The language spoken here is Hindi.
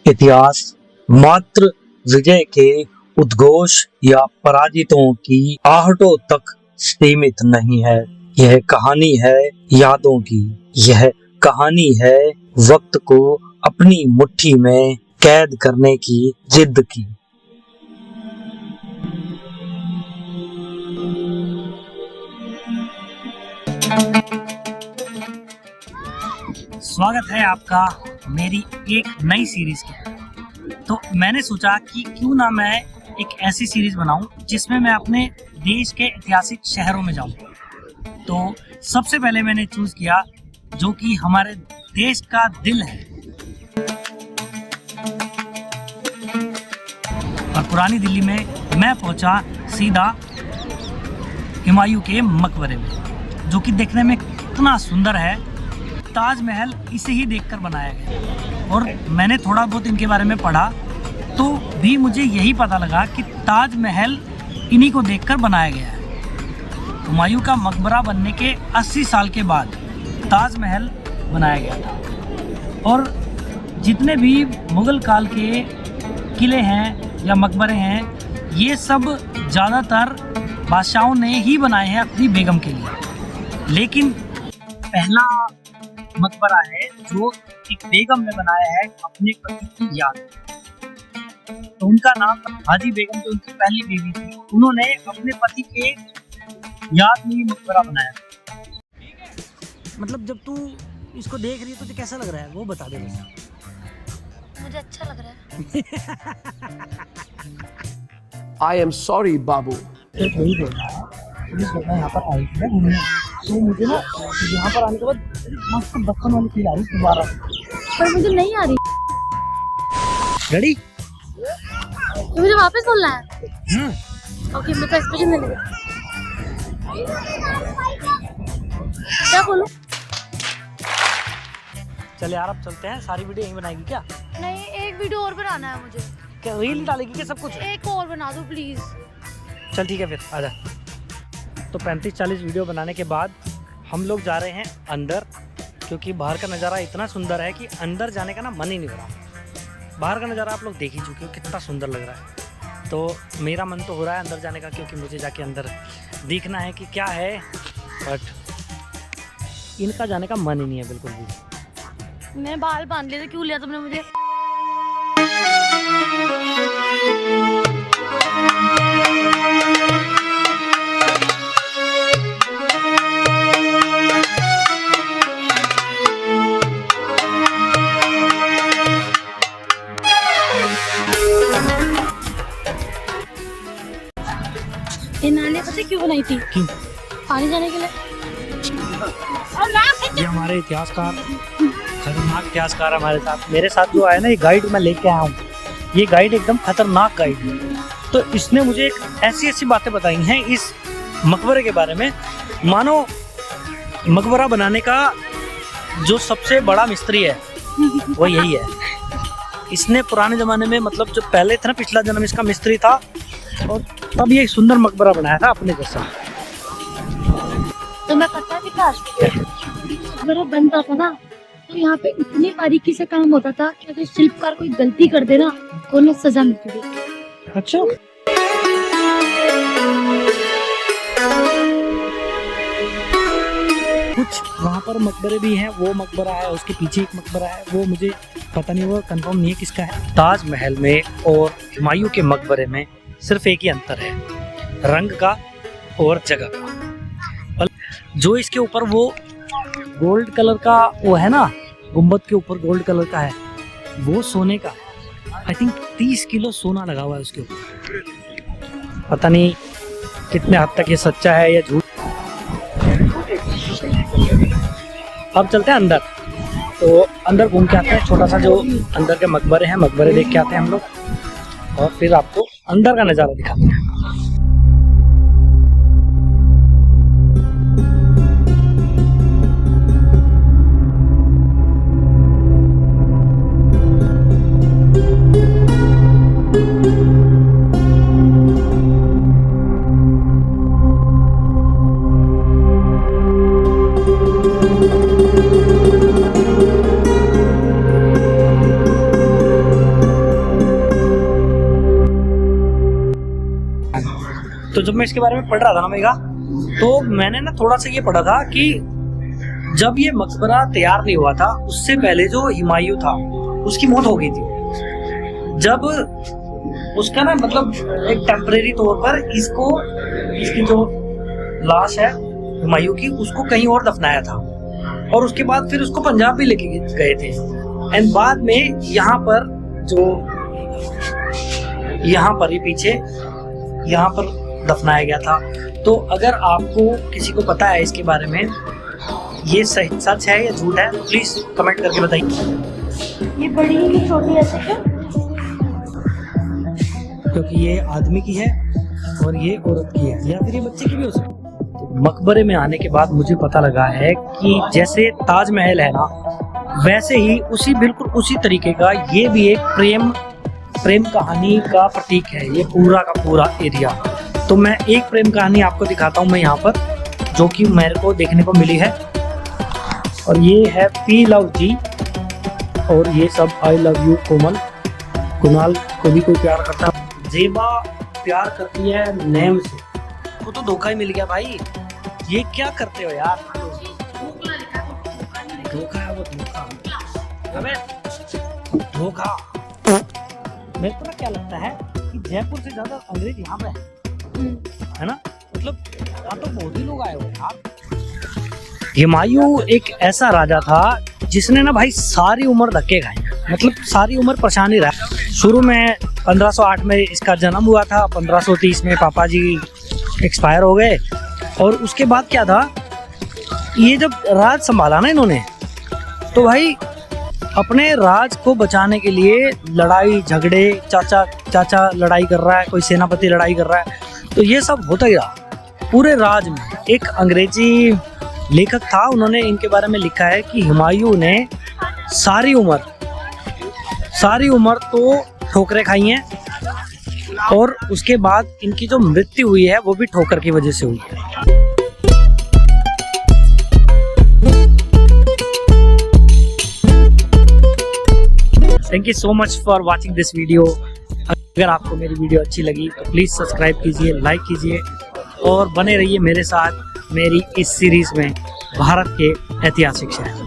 इतिहास मात्र विजय के उद्घोष या पराजितों की आहटों तक सीमित नहीं है। यह कहानी है यादों की। यह कहानी है वक्त को अपनी मुट्ठी में कैद करने की जिद की। स्वागत है आपका मेरी एक नई सीरीज के। तो मैंने सोचा कि क्यों ना मैं एक ऐसी सीरीज बनाऊं जिसमें मैं अपने देश के ऐतिहासिक शहरों में जाऊं। तो सबसे पहले मैंने चूज किया जो कि हमारे देश का दिल है, और पुरानी दिल्ली में मैं पहुंचा सीधा हुमायूं के मकबरे में, जो कि देखने में कितना सुंदर है। ताजमहल इसे ही देखकर बनाया गया। और मैंने थोड़ा बहुत इनके बारे में पढ़ा तो भी मुझे यही पता लगा कि ताजमहल इन्हीं को देखकर बनाया गया है। हुमायूं का मकबरा बनने के 80 साल के बाद ताजमहल बनाया गया था। और जितने भी मुगल काल के किले हैं या मकबरे हैं, ये सब ज़्यादातर बादशाहों ने ही बनाए हैं अपनी बेगम के लिए। लेकिन पहला मकबरा है जो एक बेगम ने बनाया है अपने पति की याद। तो उनका नाम हाजी बेगम, जो उनकी पहली बीवी थी, उन्होंने अपने पति के याद में ही मकबरा बनाया। मतलब जब तू इसको देख रही है तुझे कैसा लग रहा है वो बता दे बस। मुझे अच्छा लग रहा है। I am sorry, बाबू। वही बोल रहा है, यहाँ पर आई थी घूमने, तो मुझे ना यहाँ पर आने के बाद मस्त बचपन वाली फील आ रही दोबारा। पर मुझे नहीं आ रही। रेडी? तो मुझे वापस बोलना है। ओके, मैं तो एक्सप्रेशन देने लगा। क्या बोलूं? चल यार अब चलते हैं। सारी वीडियो यहीं बनाएगी क्या? नहीं, एक वीडियो और बनाना है मुझे। क्या रील डालेगी क्या सब कुछ? एक और बना दो प्लीज। चल ठीक है फिर आजा। तो 35-40 वीडियो बनाने के बाद हम लोग जा रहे हैं अंदर, क्योंकि बाहर का नज़ारा इतना सुंदर है कि अंदर जाने का ना मन ही नहीं हो रहा। बाहर का नज़ारा आप लोग देख ही चुके हो कितना सुंदर लग रहा है। तो मेरा मन तो हो रहा है अंदर जाने का, क्योंकि मुझे जाके अंदर देखना है कि क्या है, बट इनका जाने का मन ही नहीं है बिल्कुल भी। मैं बाल बांध लिए थे, क्यों लिया तुमने मुझे? ये नाले पता क्यों बनाई थी? क्यों? पानी जाने के लिए। ये हमारे इतिहासकार, खतरनाक इतिहासकार हमारे साथ, मेरे साथ जो आया ना, ये गाइड मैं लेके आया हूँ। ये गाइड एकदम खतरनाक गाइड है। तो इसने मुझे एक ऐसी ऐसी बातें बताई हैं इस मकबरे के बारे में, मानो मकबरा बनाने का जो सबसे बड़ा मिस्त्री है वो यही है। इसने पुराने ज़माने में, मतलब जो पहले था ना, पिछला जन्म इसका मिस्त्री था, और तब ये सुंदर मकबरा बनाया था अपने जैसा। तो मैं पता भी था मकबरा बनता था ना, तो यहाँ पे इतनी बारीकी से काम होता था कि अगर शिल्पकार कोई गलती कर दे ना तो उन्हें सजा मिलती थी। अच्छा, कुछ वहाँ पर मकबरे भी हैं। वो मकबरा है, उसके पीछे एक मकबरा है, वो मुझे पता नहीं, वो कंफर्म नहीं है किसका है। ताजमहल में और हुमायूं के मकबरे में सिर्फ एक ही अंतर है, रंग का और जगह का। जो इसके ऊपर वो गोल्ड कलर का वो है ना, गुंबद के ऊपर गोल्ड कलर का है, वो सोने का। आई थिंक 30 किलो सोना लगा हुआ है उसके ऊपर। पता नहीं कितने हद तक ये सच्चा है या झूठ। अब चलते हैं अंदर, तो अंदर घूम के आते हैं। छोटा सा जो अंदर के मकबरे हैं, मकबरे देख के आते हैं हम लोग और फिर आपको अंदर का नज़ारा दिखाते हैं। तो जब मैं इसके बारे में पढ़ रहा था ना मेगा, तो मैंने ना थोड़ा सा ये पढ़ा था कि जब ये मकबरा तैयार नहीं हुआ था उससे पहले जो हुमायूं था उसकी मौत हो गई थी। जब उसका ना मतलब एक टेम्परेरी तौर पर इसकी जो लाश है हुमायूं की, उसको कहीं और दफनाया था और उसके बाद फिर उसको पंजाब भी लेके गए थे। एंड बाद में यहाँ पर ही पीछे यहाँ पर दफनाया गया था। तो अगर आपको किसी को पता है इसके बारे में, ये सही सच है या झूठ है, प्लीज कमेंट करके बताइए। ये बड़ी है कि छोटी ऐसे क्यों? क्योंकि ये आदमी की है और ये औरत की है, या फिर ये बच्चे की भी हो सकती है। तो मकबरे में आने के बाद मुझे पता लगा है कि जैसे ताजमहल है ना, वैसे ही बिल्कुल उसी तरीके का ये भी एक प्रेम कहानी का प्रतीक है, ये पूरा का पूरा एरिया। तो मैं एक प्रेम कहानी आपको दिखाता हूँ मैं यहाँ पर, जो कि मेरे को देखने को मिली है। और ये है पी लव जी और ये सब आई लव यू कोमल। कुणाल को भी कोई प्यार करता है। जेबा प्यार करती है नेम से। वो तो धोखा ही मिल गया भाई, ये क्या करते हो यार। धोखा है वो, धोखा। अबे धोखा। मेरे को ना क्या लगता है कि जयपुर से ज्यादा अंग्रेज यहाँ पे है ना, मतलब यहाँ तो बहुत ही लोग आए हुए हैं। हुमायूं एक ऐसा राजा था जिसने ना भाई सारी उम्र धक्के खाए, मतलब सारी उम्र परेशानी रहा। शुरू में 1508 में इसका जन्म हुआ था, 1530 में पापा जी एक्सपायर हो गए और उसके बाद क्या था, ये जब राज संभाला ना इन्होंने, तो भाई अपने राज को बचाने के लिए लड़ाई झगड़े, चाचा लड़ाई कर रहा है, कोई सेनापति लड़ाई कर रहा है, तो ये सब होता ही रहा पूरे राज में। एक अंग्रेजी लेखक था, उन्होंने इनके बारे में लिखा है कि हुमायूं ने सारी उम्र तो ठोकरें खाई हैं और उसके बाद इनकी जो मृत्यु हुई है वो भी ठोकर की वजह से हुई है। Thank you so much for watching this video. अगर आपको मेरी वीडियो अच्छी लगी तो प्लीज़ सब्सक्राइब कीजिए, लाइक कीजिए और बने रहिए मेरे साथ मेरी इस सीरीज़ में भारत के ऐतिहासिक शहर।